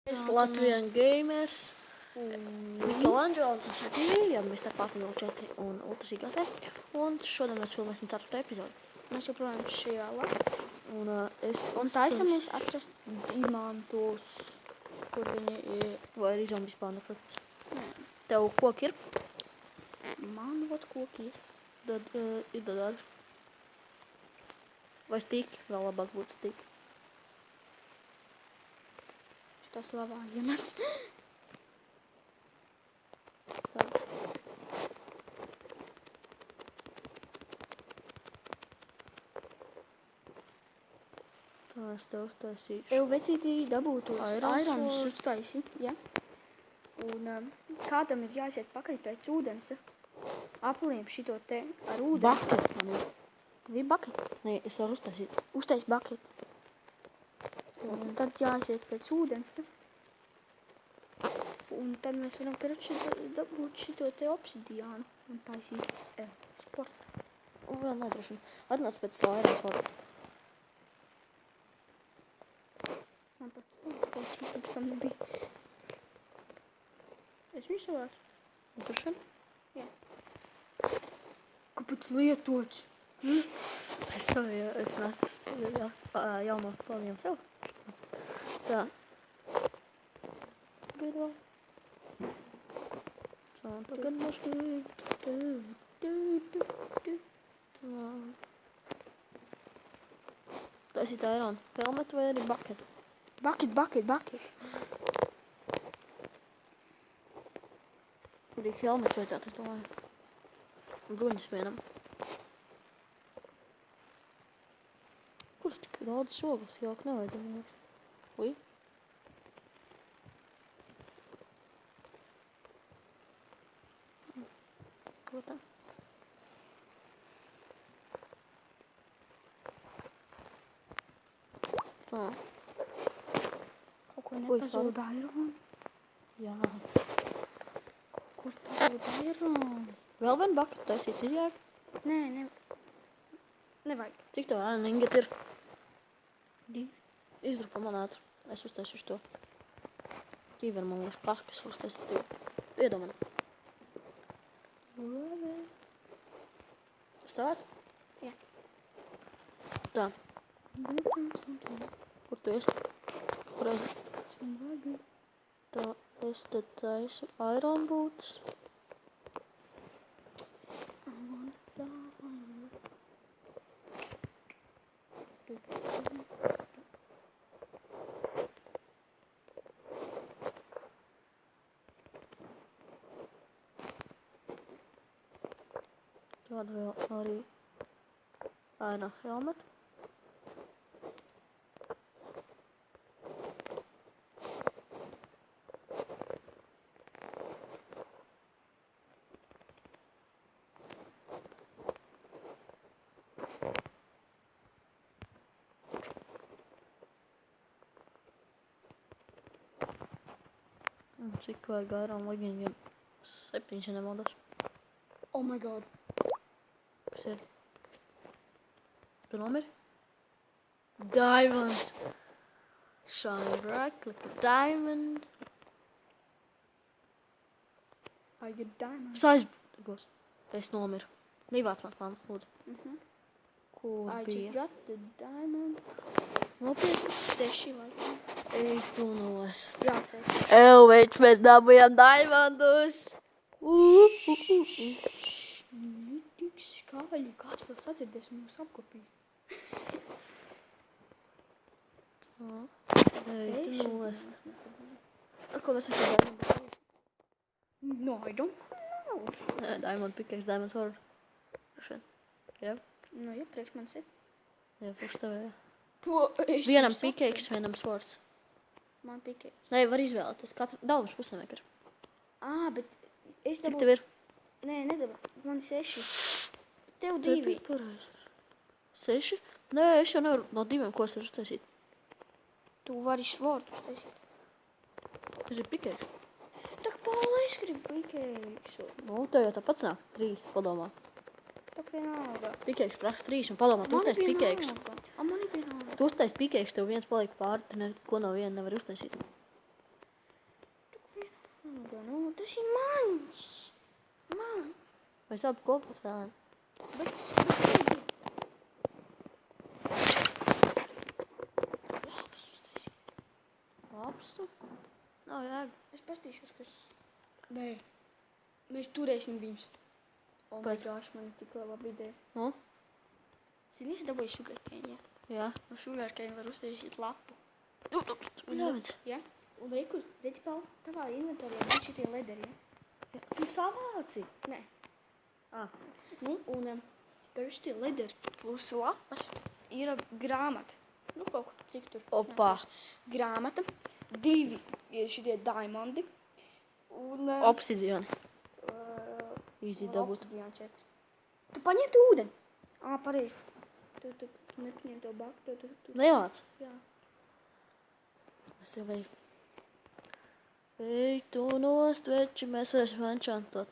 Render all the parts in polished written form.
Es Latvian Gamers, Michelangelo TV, ja Mr. Pāvils 04 un Ultras IGT. Un šodien mēs filmēsim 4. epizodi. Mēs joprojām šajā lapā. Un Taisamies atrast diamantus, kur viņi ir. Vai arī zombis spawna, protams. Nē, Tev koki ir? man vot koki ir. Tad ir dodādi. Vai stīgi? Vēl labāk būtu stīgi. Šitas lavā iemets. Tā. Tā es tev uztaisīšu. Eju vecītī dabūtos Irons airons sword. uztaisi, ja? Un kādam ir jāiziet pakaļ pēc ūdens, apliem šito te ar ūdeni. Bucket man ir. Tev ir bucket. Nē, es varu uztaisīt. Uztais bucket. Un tad jāiziet pēc ūdens. Un tad mēs varam dabūt šito te obsidiānu un taisīt sportu. Un vēl nodrošinu. Atnāc pēc savu Irons sword. Man pats tāds pirms tam nebija. Es viņu savās. Nodrošinu. Jā. Kāpēc lietots? Es tev jau, es nāks jauno palījumu sev. Tā. Tagad vēl. Tā, tagad būs tā. Taisīt Iron helmet vai arī bucket? Bucket. Arī helmet vajadzētu, es domāju. Bruņas vienam. Kuras tik daudz sogas? Jāk nevajadzētu. Ui. Ko tā? Tā. Kaut ko nepazuda Iron. Jā. Kur pazuda Iron? Vēl vien bucket taisīt ir jāk? Nē, nevajag. Cik tev Iron ingot ir? 2. Izdrupa man ātri. Es uztaisīšu to. Tīver man liekas kas var uztaisīt tevi. Iedomani. Tas tavāds? Jā. Tā. Kur tu esi? Kur esi? Tā, es te taisu Iron boots. Tāda vēl arī Iron helmet. Cik vajag Iron leggingiem? 7, ja nemaldos. Oh my god. Kas ir? Tu nomiri? Diamonds! Shine bright like a diamond. I get diamond. Es aizbēgos. Es nomiru. Nīvāc man plāns, lūdzu. Kur I just bija? got the diamonds. Nopietni. 6 laikam. Ej, tu nost. Jā, 6. Več, mēs dabujām diamondus. Tik skaļi. Kāds vēl sadzirdēs mūsu apkopīt? Ej, tu nost. Ar ko mēs esam diamondus? No, I don't know. Diamond pickaxe, diamond sword. Šeit. Jā? Nu, ja priekš man sit. Jā, priekš tev, jā. Es Vienam jau sapratu. pickaxe, vienam swords. Man pickaxe. Nē, var izvēlēties. Katru dalvas pusēm ir. Bet es Cik tev ir? Nē, nedabā. Man 6. Tev 2. Pareizi. 6? Nē, es jau nevaru no 2, ko es varu uztaisīt. Tu vari svordu uztaisīt. Tas ir pickaxe. Tak, Paula, es gribu pickaxe. Nu, tev jau tāpat nāk 3, padomā. Tak vienalga. Pickaxe prasa 3 un padomā, tu uztaisi pickaxe. Man ir vienalga. Tu uztaisi pickaxe, tev viens paliek pāri, tu neko no viena nevar uztaisīt. Nu, tas ir mans. Man. Mēs abi kopā spēlējam. Labs uztaisīt. Lapstu? Nav jēga. Es pastīšos, kas... Nē. Mēs turēsim viņus. Oh my Pēc. gosh, man ir tik laba ideja. Nu? Zini, es dabūju sugarcane, ja? Jā. No sugarcane var uztaisīt lapu. Bļāviens. Ja? Un rekur, redzi, Paul, tavā inventorijā bija šitie lederi, ja? Tu savāci? Nē. Ah. Nu, un, karš tie lederi plus lapas ir grāmata. Nu, kaut ko cik tur. es Opā. neatceros. Grāmata, 2 ir šitie diamondi. Un... Obsidiani. Easy dabūt. Obsidian 4. Tu paņem tu ūdeni? Ā, pareizi. Tu nepaņem to baktu. Tu... Nevāc. Jā. Es tev veju. Ej, tu nost, veči, mēs varēsim enchantot.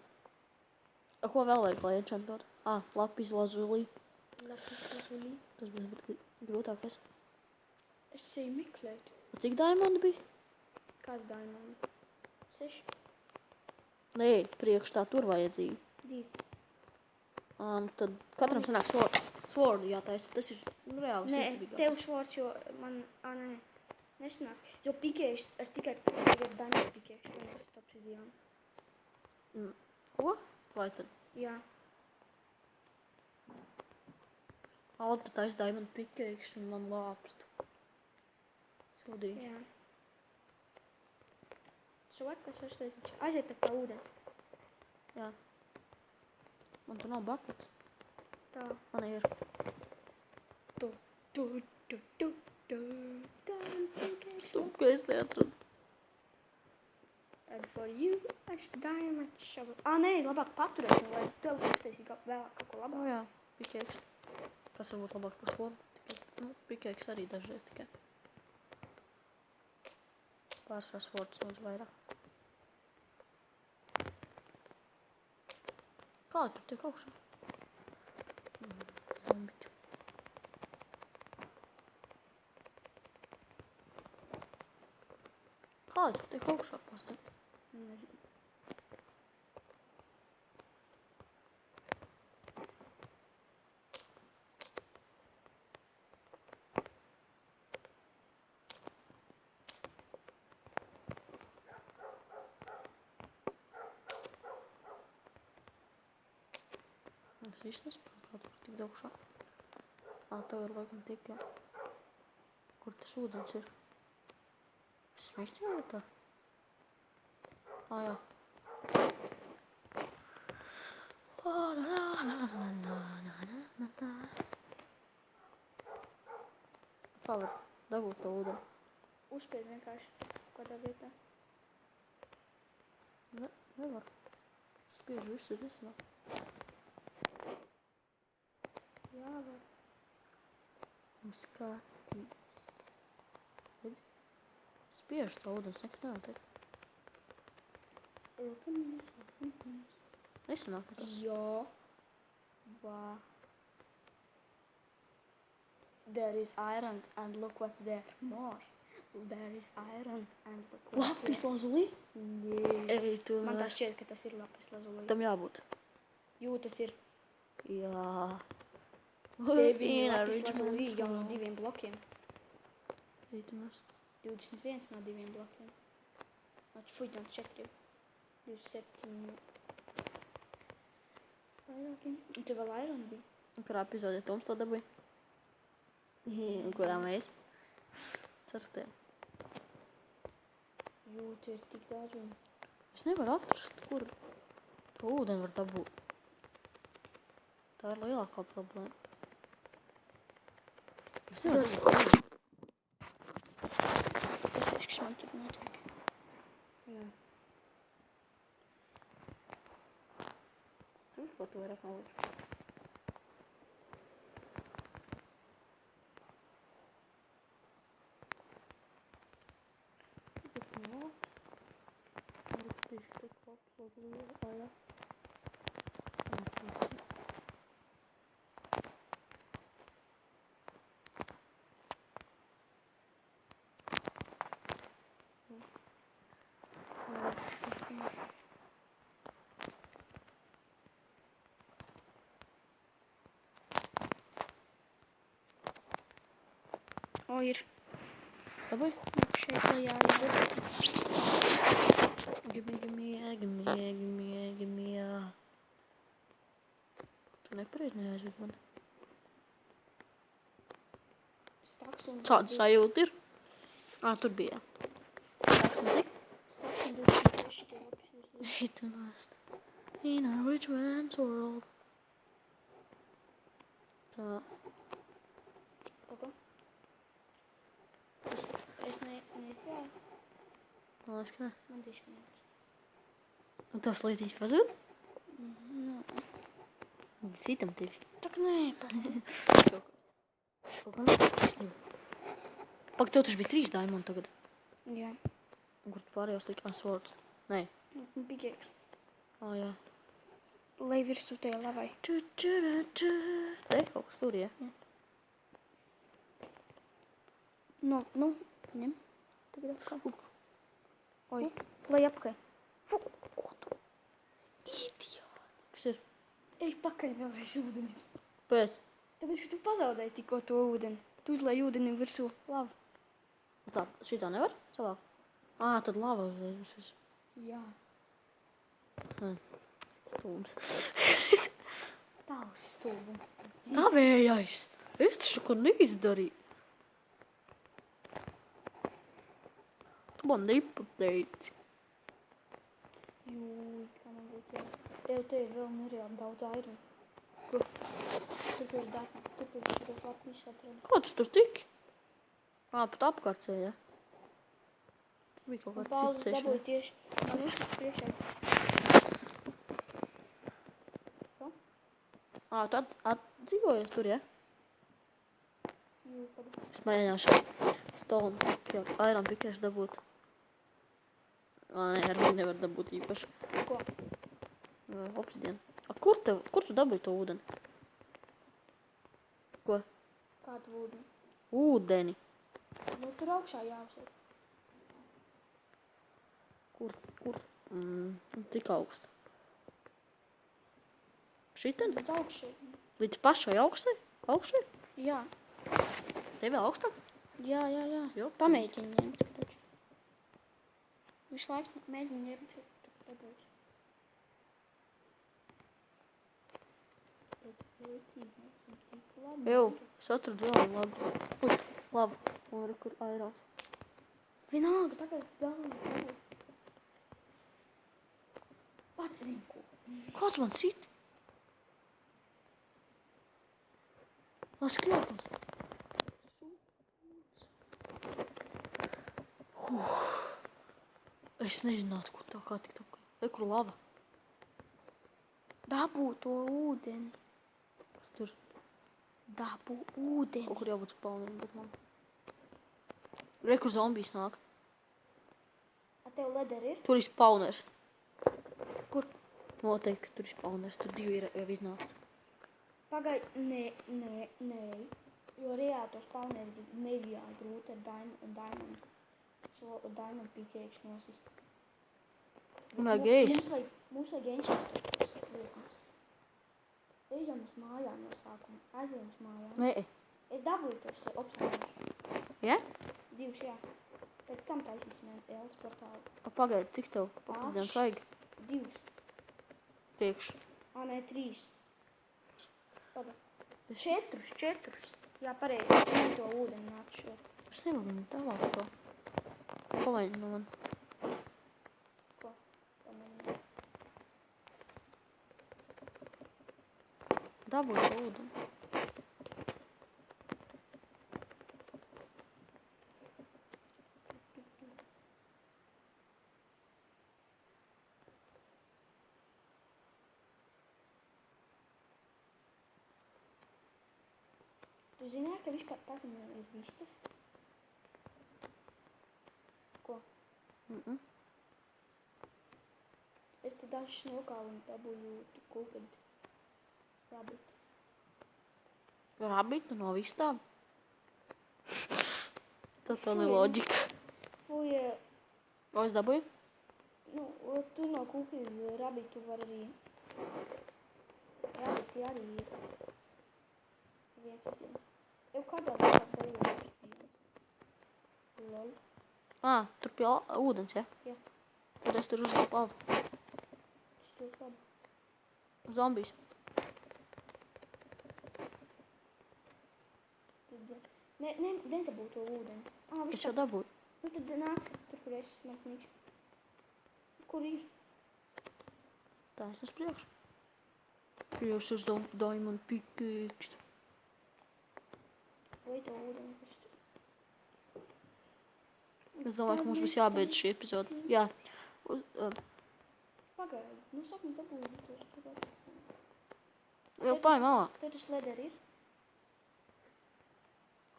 A, ko vēl vajag, lai enchantot? Lapis lazulī. Lapis lazulī. Tas bija grūtākais. Es eju meklēt. A cik diamondi bija? Kāds diamondi? 6. Nē, priekšā tur vajadzīgi. 2. Nu tad katram sanāk swordu jātaisa. Tas ir reāli Nē, sirdīgākais. tev svords, jo man... nē. Nesanāk. Jo pikēks ar tikai diamond pikēks, vai neesat obsidiānu. Ko? Vai tad? Jā. Alta taisa diamond pickaxe un man lāpstu. Sodīgi. Jā. Sots, tas var steigt. Aiziet pēc tā ūdens. Jā. Man tur nav buckets. Tā. Man ir. Stup, ka es neatradu. And for you, as diamond shovel. Nē, labāk paturēsim, lai tev uztaisīt vēlāk kaut ko labāk. Jā, pickaxe. Kas varbūt labāk par swordu? Pickaxe arī dažreiz tikai. Pārsvarā swords mums vairāk. Kā tur tiek augšā? Zombiķu. Kā tur tiek augšā pasaka? Nezinu. Es īsti nesaprotu, kā tur tik augšā. Tev ir laikam tik, jā. Kur tas ūdens ir? Es smīšķi vietā? Jā. Kā var dabūt to ūdeni? Uzspied vienkārši kādā vietā. Nevar. Spiežu visu risināt. Jā, var. Un skatīs. Redzi? Spiež to ūdens, nekad nevar teikt. Nesanāk nekas. Jā. Wow. There is iron and look what's there. More. There is iron and look what's Lapis lazulī? Yeah. Ej, tu Man tā šķiet, ka tas ir lapis lazulī. Tam jābūt. Jū, tas ir Jā. Deviņi lapis lazulī jau no 2 blokiem. Rītinās. 21 no 2 blokiem. Fuj, no 4. 27. Vairākiem. Un tev vēl iron bija? Un kurā epizodē Toms to dabūja? Un kurā mēs? Ceturtajā. Jū, tie ir tik daudz un... Es nevaru atrast, kur to ūdeni var dabūt. Tā ir lielākā problēma. Es nevaru dabūt. Tas kas man tur notiek. Jā. Tu ko tu vairāk nav liekas? Tas nav. Arī tieši tik labs uz lielu. Jā. O, ir. Dabūj? Šeit lejā ir. Give me, Tu nepareizi neaizved mani. Staks un... Kāda sajūta ir? Tur bija. Staks un cik? Staks un 26 ķēpes. Eight and last. In a rich man's world. Tā. Ko? Es neizgāju. Man liekas, ka ne. Man diskonēts. Un tavs līdzīgs pazūd? Nu, Citam tevi. tak nē, Kaut kā taisnība. Pak, tev taču bija 3 diamond tagad. jā. Un kur tu pārējos lika? Swords. Nē. Bigēks. Jā. Lai virsū tajā lavai. Te kaut kas tur, ja? Nu, paņem. Tagad atkal. Oi, Nu. lai apkai. Fu, ko tu? Idiot. Kas ir? Ej pakaļ vēlreiz ūdeni. Pēc. Tāpēc, ka tu pazaudēji tikko to ūdeni. Tu uzlai ūdeni virsū lavu. Tā, šitā nevar savākt? Tad lava uzreiz. Jā. Stūms. Tavs stulbums. Tavējais. Es taču ko neizdarīju. Tu man nepateici. Jūj, kā man būtu jā. Te ir vēl nereāli daudz airu. Ko? Tur ir dārgi. Tur ir šitos lapnīšus atrada. Ko tu tur tiki? Pat apkārcē, ja? Tur bija kaut Un kāds pauzes cits dabūja sešana. tieši. Man uzskats priekšā. Ko? Tu atdzīvojies tur, ja? Jūj, padu. Es mēģināšu stone iron pikers dabūt. Nē, ar viņu nevar dabūt īpaši. Ko? Obsidian. Kur tu dabūji to ūdeni? Ko? Kādu ūdeni? Ūdeni. Nu, tur augšā jāuzsver. Kur? Tik augsta. Šitien? Līdz augšai. Līdz pašai augstai? Augšai? Jā. Tev vēl augstāk? Jā. Jo, Pamēģini ņemt. Taču. Visu laiku mēģini ņemt. Tad dabūs. Jau, es atradu jaunu labu. Ui, labu. Un re, kur airons. Vienalga, tagad galvenā. Pats zini, ko. Kāds man sit? Skrietums. Es nezinātu, kur tā kā tik tā. Re, kur lava. Dabū to ūdeni. Kas tur? Dabū ūdeni. Kaut kur jābūt spawniem, bet man. Re, kur zombijs nāk. A tev leder ir? Tur ir spawners. Kur? Noteikti, ka tur ir spawners. Tur 2 ir jau iznākts. Pagaid, nē. Jo reāli to spawneri ir nereāli grūti ar diamond pickaxe nosist. Un vajag ēst. Mums vajag enšķēt. Ejam uz mājām no sākuma. Aizējam uz mājām. Nē. Es dabūju tos obsidianus. Ja? 2, jā. Pēc tam taisīsim Ēlas portālu. Pagaid, cik tev obsidians vajag? 2. Priekš. Nē, 3. Pagaid. 4. Jā, pareizi. Ņem to ūdeni nāc šo. Es nevaru viņu tālāk to. Pavaini no man. Ko? Pamēģini. Dabūju to ūdeni. Tu zināji, ka vispār pazemē ir vistas? Ko? Es te dažus nokālu un dabūju kūkadi. Rabbit. Rabbit no vistām? Tā Fui. neloģika. Fui, O, es dabūju? Nu, tur no kūki rabitu var arī. Rabiti arī ir. Viens ir. Jau kādā laikā periodā spīdēs. Lol. Tur pie ūdens, ja? Jā. Tad es tur uzliku labu. Tas tur labi. Zombijs. Tad, nedabū to ūdeni. Es jau dabūju. Nu tad nāc tur, kur es mans mīkš. Kur ir? Tā es uz priekšu. Jūs uz Diamond Pickaxe. Vai to ūdeni, kurš tur? Es domāju, ka mums būs jābeidz šī epizode. Jā. Pagaidi. Nu saka, man dabūju tos tur atpakaļ. Jau pāri malā. Tur tas leder ir?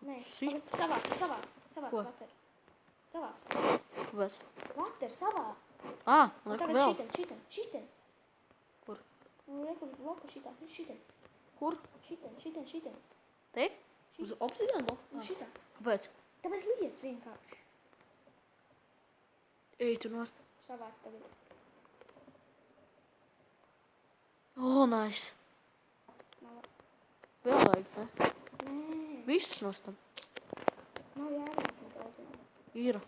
Nē, Sit. savāc Ko? vater. Savāc. Kāpēc? Vater, savāc. Man Un liek tagad vēl. šiten. Kur? Un rekur bloku šitā, šiten. Kur? Šiten. Te? Uz obsidiānu bloku? Un šitā. Kāpēc? Tāpēc liec vienkārši. Ej, tu nost. Savāc tagad. Nice. Nav, Vēl vajag, ne? nē, Visus nostam. nav jārīt tik daudz. Ir.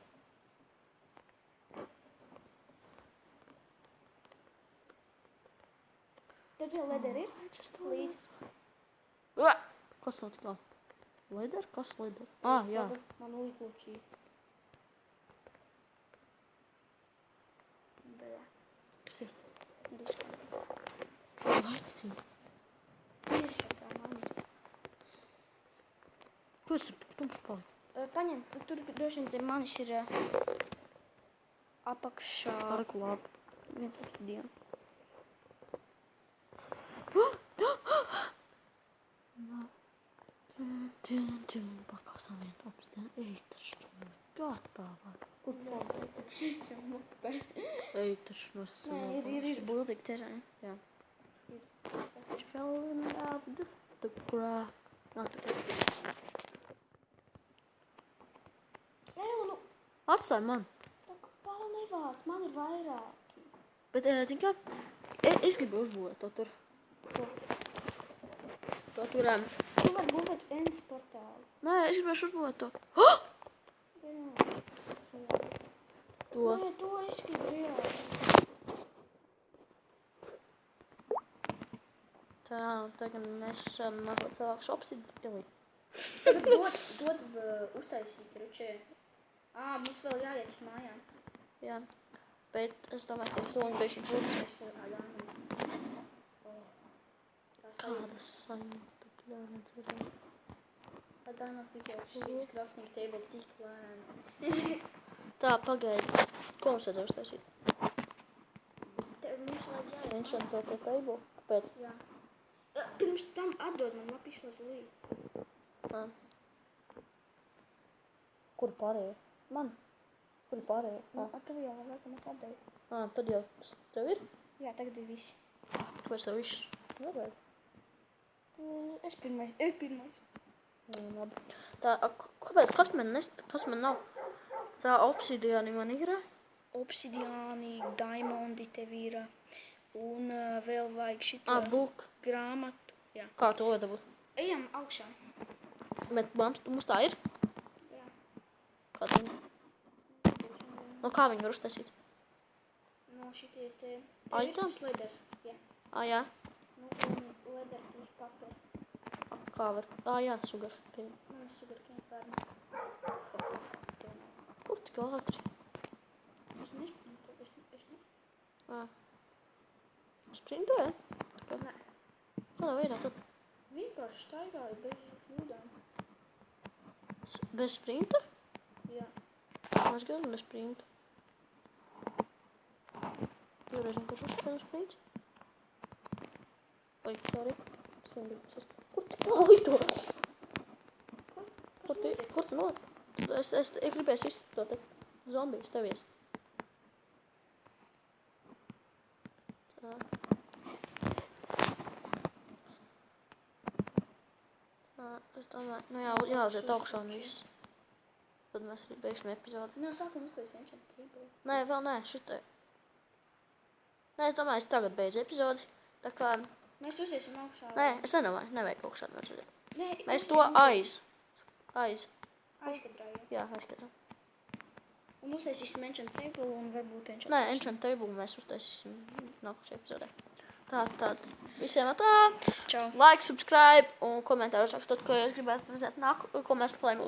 Tur jau leder ir? Līdz. Kas nav tik labi? Leder? Kas leder? Jā. Tagad man uzgūt šī. Bļā. Kas ir? Diškāpēc. Laicīgi. Iesakā mani. Ko es tur tumši paliku? Paņem, tur droši vien zem manis ir apakšā Parku labi. viens obsidians. Pakāsām vienu obsidiānu. Ej, taču tu mums gatavā. Kur paliek? Ej, taču nos Nē, ir būtīgi terēni. Jā. Ir. Fell in love with the photograph. Tu esi. Nu, Atstāj man. tā kā pāl nevāc, man ir vairāki. Bet, zin kā, es gribu uzbūvēt to tur. To tur. Tu vari būvēt endas portālu. Nē, es gribēšu uzbūvēt to. To. Nē, to es gribu reāli. Tā, tagad mēs mazliet savākšu obsidiānu. Tagad dod uztaisīt ručē. Mums vēl jāiet uz mājām. Jā. Bet es domāju, ka es soļu beigšu šeit. Kāda sajūta, pļānēc ir. Diamond Pickaxe līdz crafting table tik lēni. Tā, pagaidi. Ko mums vajadzēja uztaisīt? Mums vēl jāiet. Enchant kaut ko table? Kāpēc? Jā. Pirms tam atdod man lapis lazulī. Kur pārējie? Man? Kur pārējie? Tev jau vēl laikam es atdevu. Tad jau tev ir? Jā, tagad ir viss. Kāpēc tev viss? Nevajag. Es pirmais. Labi. Tā, kāpēc? Kas man nav? Tā obsidiāni man ir? Obsidiāni, diamondi tev ir. Un vēl vajag šito Book. grāmatu. Jā. Kā to var dabūt? Ejam augšā. Bet mums tā ir? Jā. Kā tā? No kā viņi var uztaisīt? No šitie te... Item? Tas leder. Jā. Jā. Nu, un leder plus papir. Kā var? Jā, sugarcane. Man ir sugarcane farma. Kur tik ātri? Es nesprintu. Sprintoja? Nē. Kādā veidā tad? Vienkārši staigāju bez kļūdām. Bez sprinta? Jā. Es gadu bez sprinta. Jūreiz vienkārši uzspēju sprints. Oi, sorry. Kur tu tālī to? Kur tu not? Es gribēju izstāt to te zombijas tevies. Tā. Es domāju, jāuziet augšā un viss. Tad mēs arī beigsim epizodi. No sākuma uztaisīju enchant table. Nē, vēl nē, šitai. Nē, es domāju, es tagad beidzu epizodi. Tā kā, Mēs uziesim augšā. nē, es nedomāju, nevajag kaut šādu versiju. Nē, Mēs uziesim, to uziesim. Aizkadrā, jā. Jā, aizskatām. Un uztaisīsim enchant table un varbūt enchant. Nē, enchant table mēs uztaisīsim nākošajā epizodē. Tad visiem atā. Čau. Like, subscribe un komentāros rakstot, ko jūs gribētu redzēt ko mēs plējumu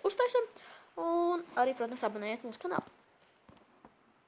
uztaisam. Un arī, protams, abonējiet mūsu kanālu.